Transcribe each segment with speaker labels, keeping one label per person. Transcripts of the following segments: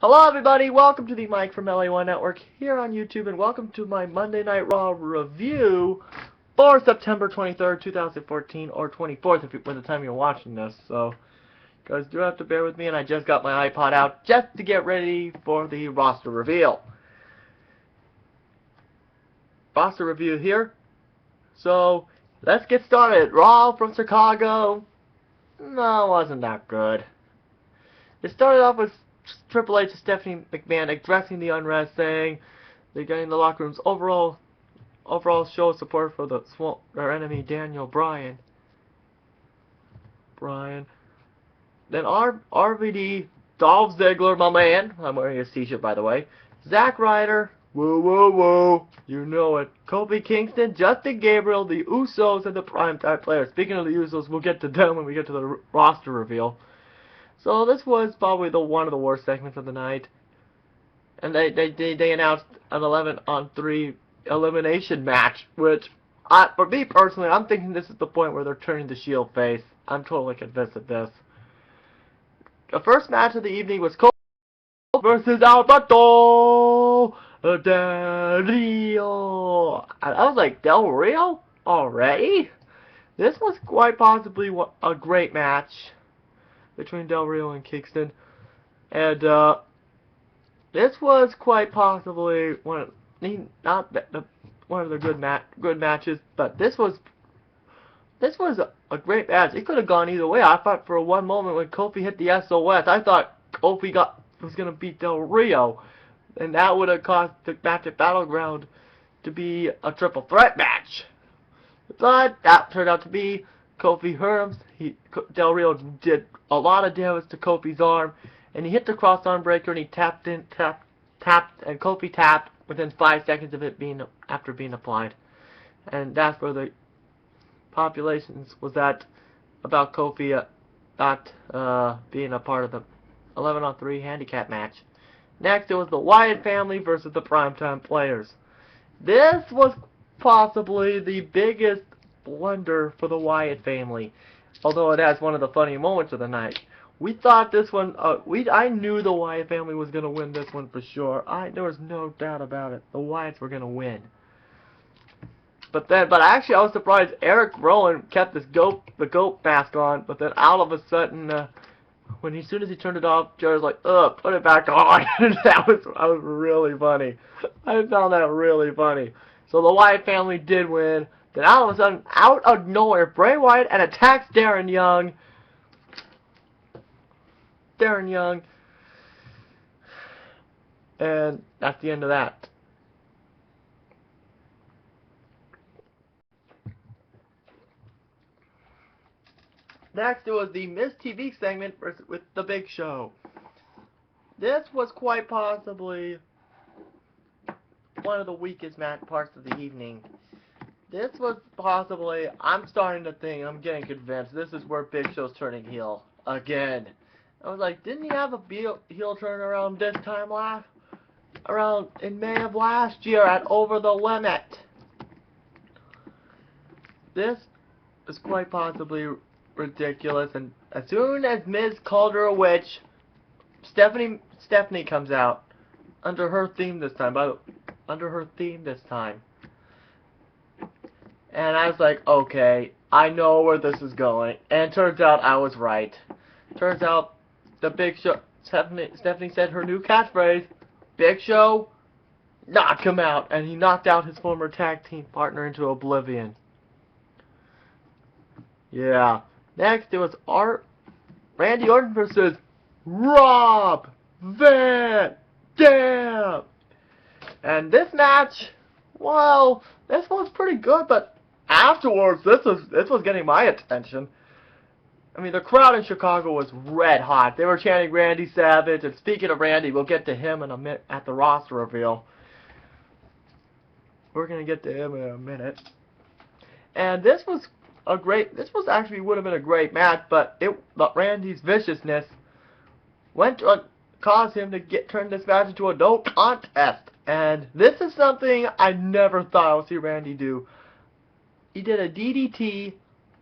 Speaker 1: Hello everybody, welcome to the Mike from LA1 Network here on YouTube, and welcome to my Monday Night Raw review for September 23rd, 2014, or 24th if by the time you're watching this. So, you guys do have to bear with me, and I just got my iPod out just to get ready for the roster reveal. Roster review here. So, let's get started. Raw from Chicago. No, it wasn't that good. It started off with Triple H and Stephanie McMahon addressing the unrest, saying they're getting the locker room's overall show of support for their enemy Daniel Bryan. Then RVD, Dolph Ziggler, my man. I'm wearing his t-shirt by the way. Zack Ryder, woo woo woo, you know it. Kofi Kingston, Justin Gabriel, the Usos, and the Primetime Players. Speaking of the Usos, we'll get to them when we get to the roster reveal. So this was probably one of the worst segments of the night, and they announced an 11-on-3 elimination match, which for me personally, I'm thinking this is the point where they're turning the Shield face. I'm totally convinced of this. The first match of the evening was Cole versus Alberto Del Rio. And I was like, Del Rio already? This was quite possibly a great match between Del Rio and Kingston, and this was quite possibly one of the good matches, but this was a great match. It could have gone either way. I thought for one moment when Kofi hit the SOS, I thought Kofi was gonna beat Del Rio, and that would have caused the match at Battleground to be a triple threat match. But that turned out to be Kofi hurt him. Del Rio did a lot of damage to Kofi's arm, and he hit the cross arm breaker, and he tapped, and Kofi tapped within 5 seconds of it after being applied. And that's where the populations was at about Kofi not being a part of the 11-on-3 handicap match. Next, it was the Wyatt family versus the Primetime Players. This was possibly the biggest blunder for the Wyatt family, although it has one of the funny moments of the night. We thought this one, I knew the Wyatt family was going to win this one for sure. There was no doubt about it. The Wyatts were going to win. But actually I was surprised Eric Rowan kept the goat mask on, but then all of a sudden, as soon as he turned it off, Jerry's like, ugh, put it back on. That was really funny. I found that really funny. So the Wyatt family did win. Then all of a sudden, out of nowhere, Bray Wyatt attacks Darren Young. And that's the end of that. Next, it was the Miz TV segment with The Big Show. This was quite possibly one of the weakest parts of the evening. This was possibly, I'm getting convinced, this is where Big Show's turning heel again. I was like, didn't he have a heel turn around this time around in May of last year at Over the Limit? This is quite possibly ridiculous, and as soon as Miz called her a witch, Stephanie comes out under her theme this time. And I was like, okay, I know where this is going. And turns out I was right. Turns out the Big Show, Stephanie said her new catchphrase, Big Show, knock him out. And he knocked out his former tag team partner into oblivion. Yeah. Next, it was Randy Orton versus Rob Van Dam. And this match, well, this was pretty good, but afterwards, this was getting my attention. I mean, the crowd in Chicago was red hot. They were chanting Randy Savage, and speaking of Randy, we'll get to him in a minute at the roster reveal. We're gonna get to him in a minute. And this actually would have been a great match, but Randy's viciousness caused him to turn this match into a no contest. And this is something I never thought I would see Randy do. He did a DDT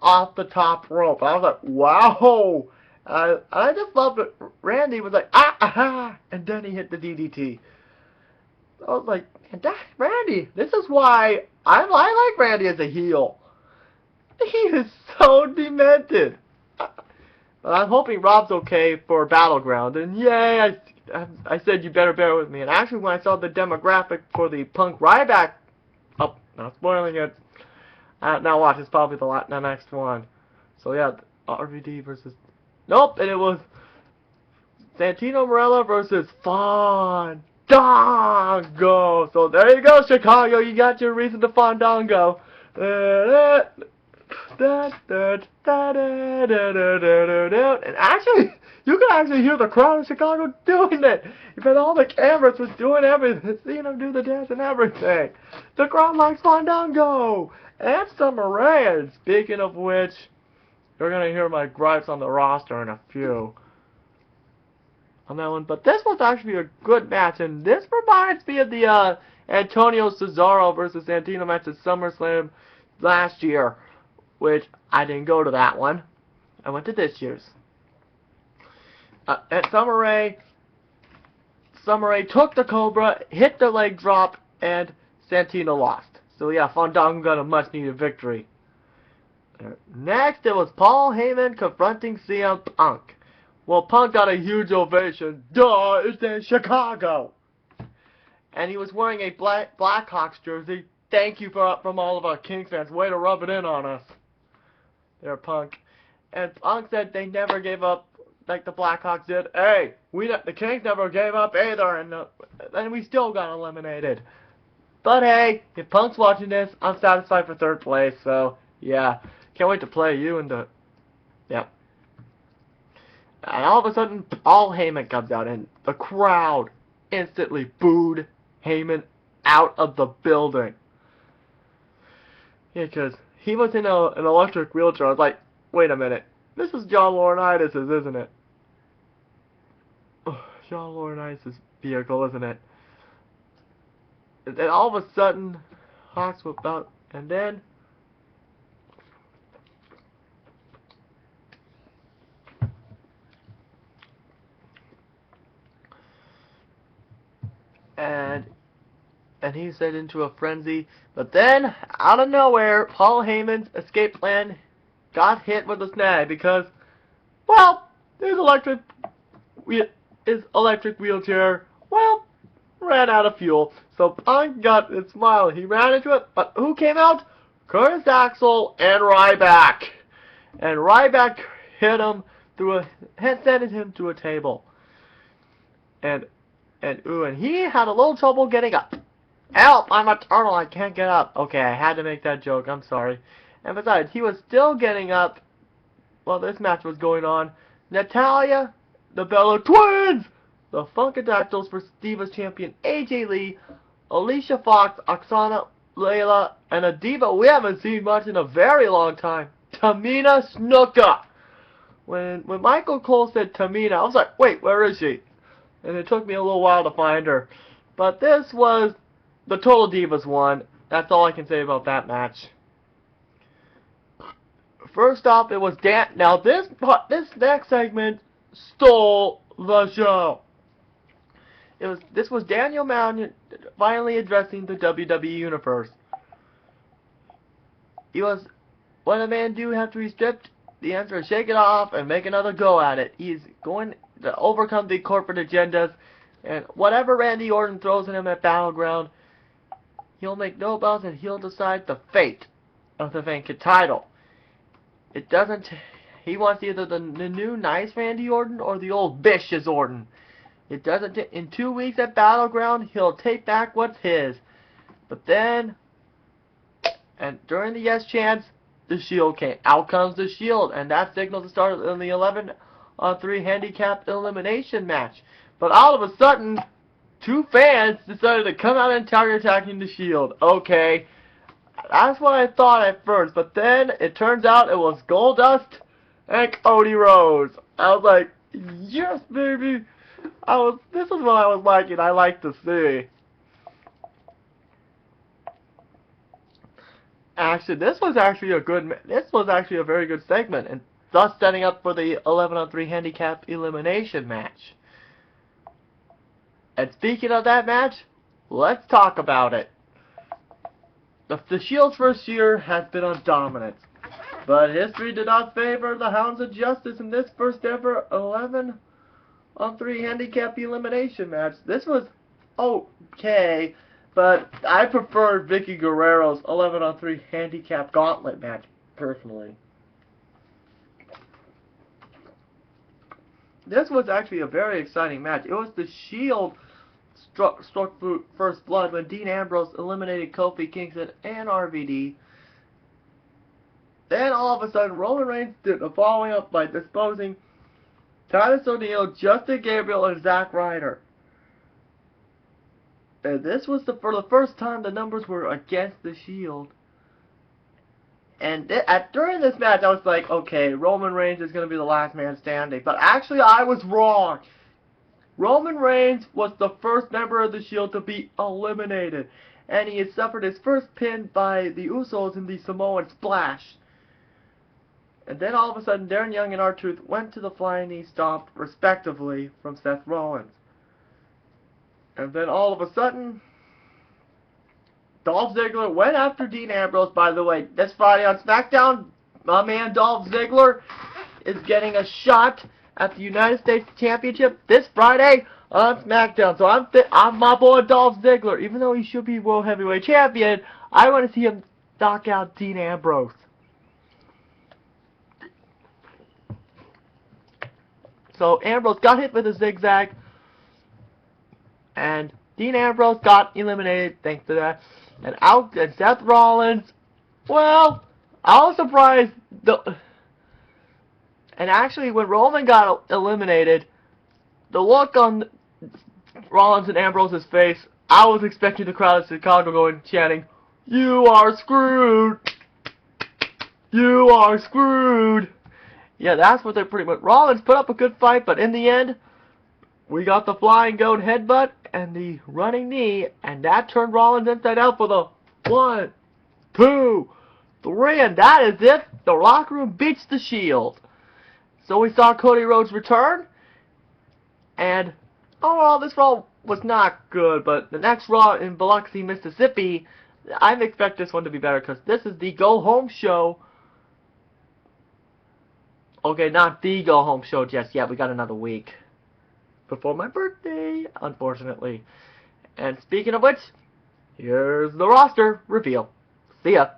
Speaker 1: off the top rope. I was like, wow! I just loved it. Randy was like, ah, aha, and then he hit the DDT. I was like, Randy, this is why I like Randy as a heel. He is so demented. But I'm hoping Rob's okay for Battleground. And yay, I said you better bear with me. And actually, when I saw the demographic for the Punk Ryback, oh, not spoiling it. Now watch, it's probably the next one. So yeah, RVD versus, nope, and it was Santino Marella versus Fandango. So there you go, Chicago. You got your reason to Fandango. And actually, you can actually hear the crowd in Chicago doing it. You've had all the cameras was doing everything, seeing them do the dance and everything. The crowd likes Fandango and Summer Rae. And speaking of which, you're gonna hear my gripes on the roster in a few on that one. But this was actually a good match, and this reminds me of the Antonio Cesaro versus Santino match at SummerSlam last year, which I didn't go to that one. I went to this year's. At Summer Rae took the Cobra, hit the leg drop, and Santino lost. So yeah, Fandango got a much-needed victory. Next, it was Paul Heyman confronting CM Punk. Well, Punk got a huge ovation. Duh, it's in Chicago. And he was wearing a Blackhawks jersey. Thank you from all of our Kings fans. Way to rub it in on us. There, Punk. And Punk said they never gave up like the Blackhawks did. Hey, the Kings never gave up either, and we still got eliminated. But hey, if Punk's watching this, I'm satisfied for third place. So yeah, can't wait to play you in the. Yep. And all of a sudden, Paul Heyman comes out, and the crowd instantly booed Heyman out of the building. Yeah, because he was in an electric wheelchair. I was like, wait a minute. This is John Laurinaitis', isn't it? John Laurinaitis' vehicle, isn't it? And then all of a sudden, Hawks whipped out, and then and he set into a frenzy. But then, out of nowhere, Paul Heyman's escape plan got hit with a snag because, well, his electric wheelchair, well, ran out of fuel. So Punk got his smile. He ran into it, but who came out? Curtis Axel and Ryback. And Ryback hit him sent him to a table. And he had a little trouble getting up. Help! I'm a turtle. I can't get up. Okay, I had to make that joke. I'm sorry. And besides, he was still getting up while this match was going on. Natalya, the Bella Twins, the Funkadactyls for Divas champion AJ Lee, Alicia Fox, Oksana, Layla, and a diva we haven't seen much in a very long time, Tamina Snuka. When Michael Cole said Tamina, I was like, wait, where is she? And it took me a little while to find her. But this was the Total Divas one. That's all I can say about that match. First off, it was Dan. Now this next segment stole the show. This was Daniel Bryan finally addressing the WWE Universe. He was, what a man do after he's stripped? The answer is shake it off and make another go at it. He's going to overcome the corporate agendas, and whatever Randy Orton throws at him at Battleground, he'll make no bounds and he'll decide the fate of the vacant title. It doesn't. He wants either the new nice Randy Orton or the old vicious Orton. It doesn't. In 2 weeks at Battleground, he'll take back what's his. But then, and during the yes chance, the Shield came. Out comes the Shield, and that signals the start of the 11-on-3 handicap elimination match. But all of a sudden, two fans decided to come out and target attacking the Shield. Okay. That's what I thought at first, but then it turns out it was Goldust and Cody Rhodes. I was like, yes, baby. This is what I was liking. I like to see. Actually, this was actually a very good segment, and thus setting up for the 11-on-3 handicap elimination match. And speaking of that match, let's talk about it. The Shield's first year has been on dominance, but history did not favor the Hounds of Justice in this first ever 11-on-3 handicap elimination match. This was okay, but I preferred Vicky Guerrero's 11-on-3 handicap gauntlet match, personally. This was actually a very exciting match. It was the Shield struck first blood when Dean Ambrose eliminated Kofi Kingston and RVD. Then all of a sudden, Roman Reigns did the following up by disposing Titus O'Neil, Justin Gabriel, and Zack Ryder. And this was for the first time the numbers were against the Shield. And during this match, I was like, okay, Roman Reigns is going to be the last man standing. But actually, I was wrong. Roman Reigns was the first member of the Shield to be eliminated. And he had suffered his first pin by the Usos in the Samoan Splash. And then all of a sudden, Darren Young and R-Truth went to the Flying Knee Stomp, respectively, from Seth Rollins. And then all of a sudden, Dolph Ziggler went after Dean Ambrose. By the way, this Friday on SmackDown, my man Dolph Ziggler is getting a shot at the United States Championship this Friday on SmackDown. So I'm my boy Dolph Ziggler. Even though he should be World Heavyweight Champion, I want to see him knock out Dean Ambrose. So Ambrose got hit with a zigzag, and Dean Ambrose got eliminated thanks to that. And Seth Rollins, well, I was surprised. And actually, when Roman got eliminated, the look on Rollins and Ambrose's face, I was expecting the crowd of Chicago going chanting, "You are screwed! You are screwed!" Yeah, that's what they're pretty much. Rollins put up a good fight, but in the end, we got the flying goat headbutt and the running knee, and that turned Rollins inside out for the 1, 2, 3, and that is it. The locker room beats the Shield. So we saw Cody Rhodes return, and overall this Raw was not good, but the next Raw in Biloxi, Mississippi, I expect this one to be better because this is the go home show. Okay, not the go home show just yet. We got another week before my birthday, unfortunately. And speaking of which, here's the roster reveal. See ya.